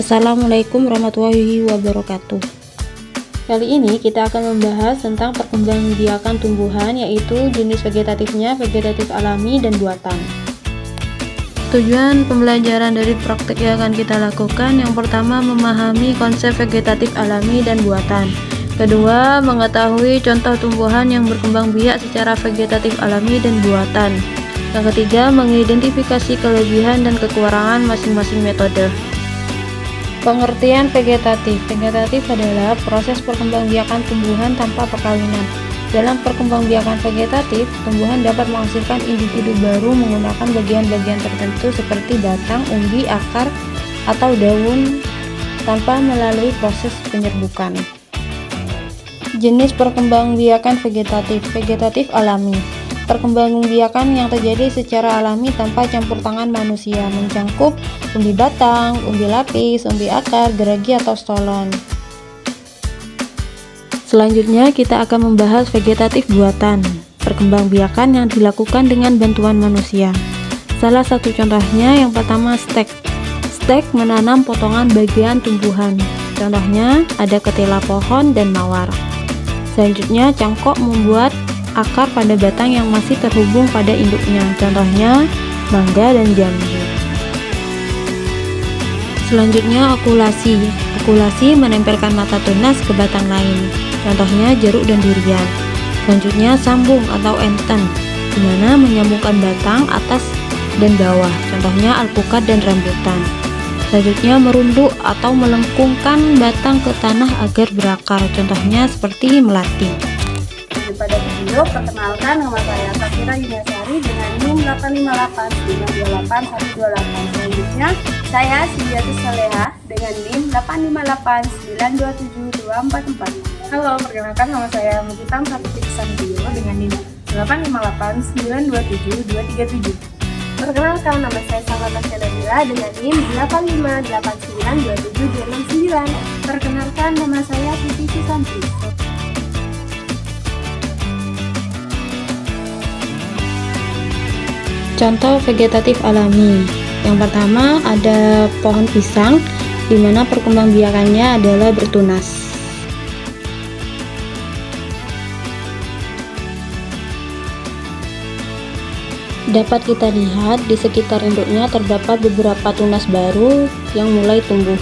Assalamualaikum warahmatullahi wabarakatuh. Kali ini kita akan membahas tentang perkembangbiakan tumbuhan, yaitu jenis vegetatifnya, vegetatif alami, dan buatan. Tujuan pembelajaran dari praktik yang akan kita lakukan, yang pertama memahami konsep vegetatif alami dan buatan. Kedua, mengetahui contoh tumbuhan yang berkembang biak secara vegetatif alami dan buatan. Yang ketiga, mengidentifikasi kelebihan dan kekurangan masing-masing metode. Pengertian vegetatif. Vegetatif adalah proses perkembangbiakan tumbuhan tanpa perkawinan. Dalam perkembangbiakan vegetatif, tumbuhan dapat menghasilkan individu baru menggunakan bagian-bagian tertentu seperti batang, umbi, akar, atau daun tanpa melalui proses penyerbukan. Jenis perkembangbiakan vegetatif. Vegetatif alami. Perkembangbiakan yang terjadi secara alami tanpa campur tangan manusia, mencangkup umbi batang, umbi lapis, umbi akar, geragi atau stolon. Selanjutnya kita akan membahas vegetatif buatan, perkembangbiakan yang dilakukan dengan bantuan manusia. Salah satu contohnya yang pertama stek. Stek menanam potongan bagian tumbuhan. Contohnya ada ketela pohon dan mawar. Selanjutnya cangkok membuat akar pada batang yang masih terhubung pada induknya, contohnya mangga dan jambu. Selanjutnya okulasi. Okulasi menempelkan mata tunas ke batang lain, contohnya jeruk dan durian. Selanjutnya sambung atau enten, di mana menyambungkan batang atas dan bawah, contohnya alpukat dan rambutan. Selanjutnya merunduk atau melengkungkan batang ke tanah agar berakar, contohnya seperti melati. Pada video, perkenalkan, nama saya Safira Yuniasari dengan NIM 858928128. Selanjutnya, saya Sidiatus Saleha dengan NIM 858927244. Halo, perkenalkan, nama saya Mujitam Safitik Santiyo dengan NIM 85892272237. Perkenalkan, nama saya Salmatasya Nabila dengan NIM 858892729. Perkenalkan, nama saya Siti Susanti. Contoh vegetatif alami. Yang pertama ada pohon pisang, di mana perkembangbiakannya adalah bertunas. Dapat kita lihat di sekitar induknya terdapat beberapa tunas baru yang mulai tumbuh.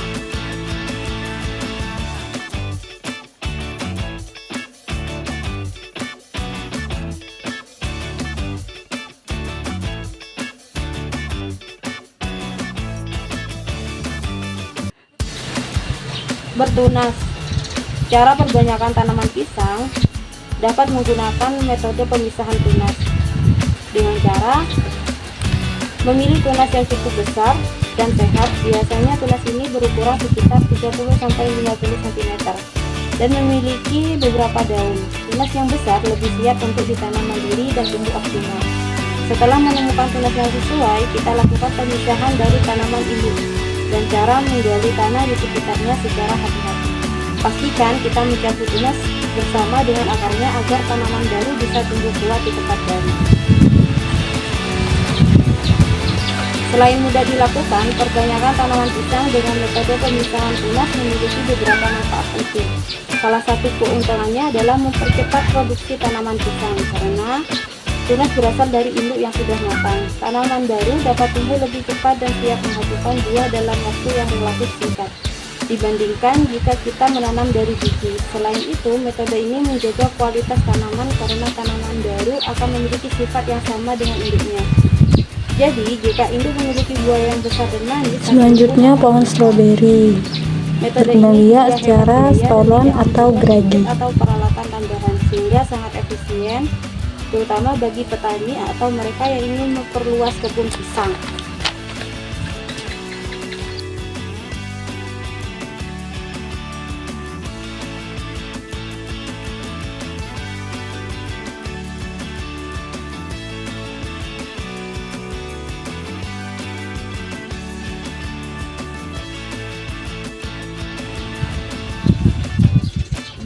Bertunas. Cara perbanyakan tanaman pisang dapat menggunakan metode pemisahan tunas dengan cara memilih tunas yang cukup besar dan sehat. Biasanya tunas ini berukuran sekitar 30-50 cm dan memiliki beberapa daun. Tunas yang besar lebih siap untuk ditanam mandiri dan tumbuh optimal. Setelah menemukan tunas yang sesuai, kita lakukan pemisahan dari tanaman induk dan cara menggali tanah di sekitarnya secara hati-hati. Pastikan kita mencampur tunas bersama dengan akarnya agar tanaman baru bisa tumbuh kuat di tempat baru. Selain mudah dilakukan, perbanyakan tanaman pisang dengan metode pemisahan tunas memiliki beberapa manfaat penting. Salah satu keuntungannya adalah mempercepat produksi tanaman pisang karena tunas berasal dari induk yang sudah matang. Tanaman baru dapat tumbuh lebih cepat dan siap menghasilkan buah dalam waktu yang relatif singkat dibandingkan jika kita menanam dari biji. Selain itu, metode ini menjaga kualitas tanaman karena tanaman baru akan memiliki sifat yang sama dengan induknya. Jadi, jika induk memiliki buah yang besar dan manis, selanjutnya pohon stroberi. Metode ini secara stolon atau geragi atau peralatan tambahan sehingga sangat efisien, terutama bagi petani atau mereka yang ingin memperluas kebun pisang.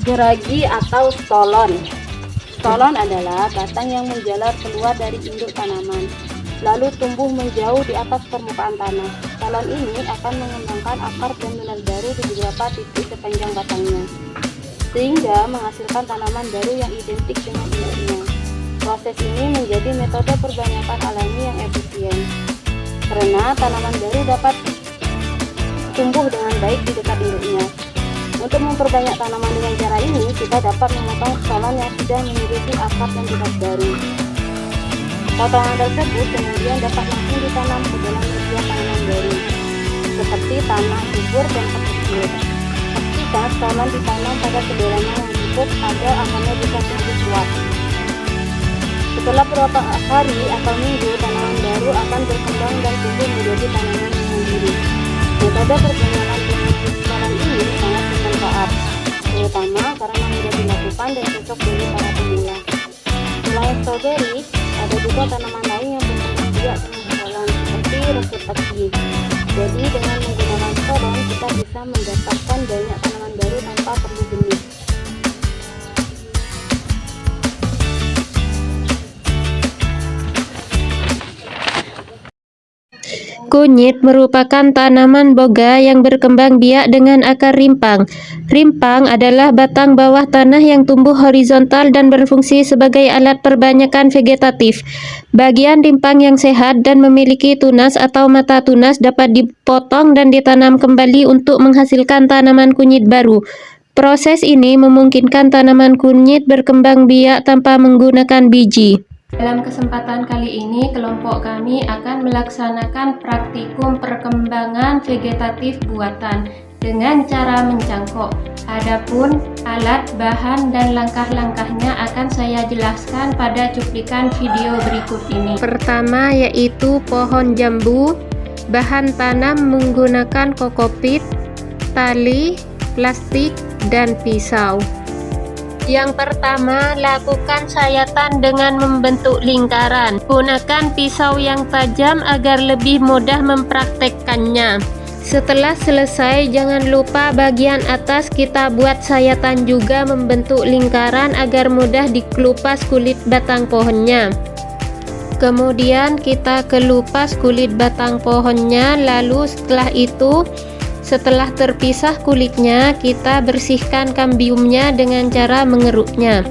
Geragi atau stolon. Stolon adalah batang yang menjalar keluar dari induk tanaman, lalu tumbuh menjauh di atas permukaan tanah. Salon ini akan mengembangkan akar dan tunas baru di beberapa titik sepanjang batangnya, sehingga menghasilkan tanaman baru yang identik dengan induknya. Proses ini menjadi metode perbanyakan alami yang efisien, karena tanaman baru dapat tumbuh dengan baik di dekat induknya. Untuk memperbanyak tanaman dengan cara ini, kita dapat memotong salon yang sudah memiliki akar dan tunas baru. Potongan tersebut kemudian dapat langsung ditanam ke dalam media tanaman baru, seperti tanah subur dan kecil. Pastikan salon ditanam pada kedalaman yang cukup agar akarnya bisa tumbuh kuat. Setelah beberapa hari atau minggu, tanaman baru akan berkembang dan tumbuh menjadi tanaman yang mandiri. Metode perbanyakan salon ini sangat bermanfaat, terutama karena mudah dilakukan dan cocok bagi para pemula. Selain stroberi, ada juga tanaman lain yang berkembang biak dengan salon, seperti rumput pagi. Jadi dengan menggunakan salon, kita bisa mendapatkan banyak tanaman baru tanpa perlu benih. Kunyit merupakan tanaman boga yang berkembang biak dengan akar rimpang. Rimpang adalah batang bawah tanah yang tumbuh horizontal dan berfungsi sebagai alat perbanyakan vegetatif. Bagian rimpang yang sehat dan memiliki tunas atau mata tunas dapat dipotong dan ditanam kembali untuk menghasilkan tanaman kunyit baru. Proses ini memungkinkan tanaman kunyit berkembang biak tanpa menggunakan biji. Dalam kesempatan kali ini, kelompok kami akan melaksanakan praktikum perkembangan vegetatif buatan dengan cara mencangkok. Adapun alat, bahan, dan langkah-langkahnya akan saya jelaskan pada cuplikan video berikut ini. Pertama yaitu pohon jambu. Bahan tanam menggunakan kokopit, tali, plastik, dan pisau. Yang pertama, lakukan sayatan dengan membentuk lingkaran. Gunakan pisau yang tajam agar lebih mudah mempraktekkannya. Setelah selesai, jangan lupa bagian atas kita buat sayatan juga membentuk lingkaran agar mudah dikelupas kulit batang pohonnya. Kemudian kita kelupas kulit batang pohonnya, lalu setelah terpisah kulitnya, kita bersihkan kambiumnya dengan cara mengeruknya.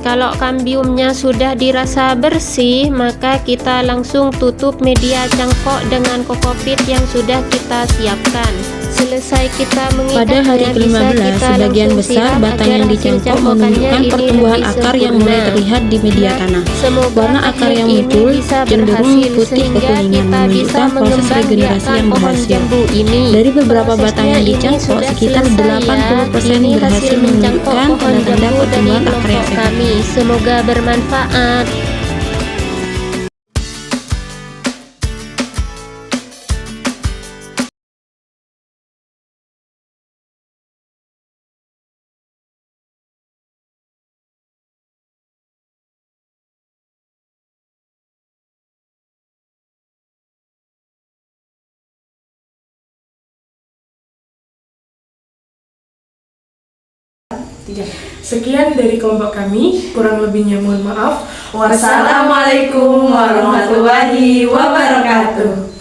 Kalau kambiumnya sudah dirasa bersih, maka kita langsung tutup media cangkok dengan kokopit yang sudah kita siapkan. Selesai kita mengikatnya, pada hari ke-15, sebagian besar batang yang dicangkok menunjukkan pertumbuhan akar yang mulai terlihat di media tanah. Warna akar yang muncul cenderung putih kekuningan, menunjukkan proses regenerasi yang berhasil. Dari beberapa batang yang dicangkok, sekitar 80% berhasil menunjukkan tanda-tanda pertumbuhan akar yang sehat. Semoga bermanfaat. Sekian dari kelompok kami, kurang lebihnya mohon maaf. Wassalamualaikum warahmatullahi wabarakatuh.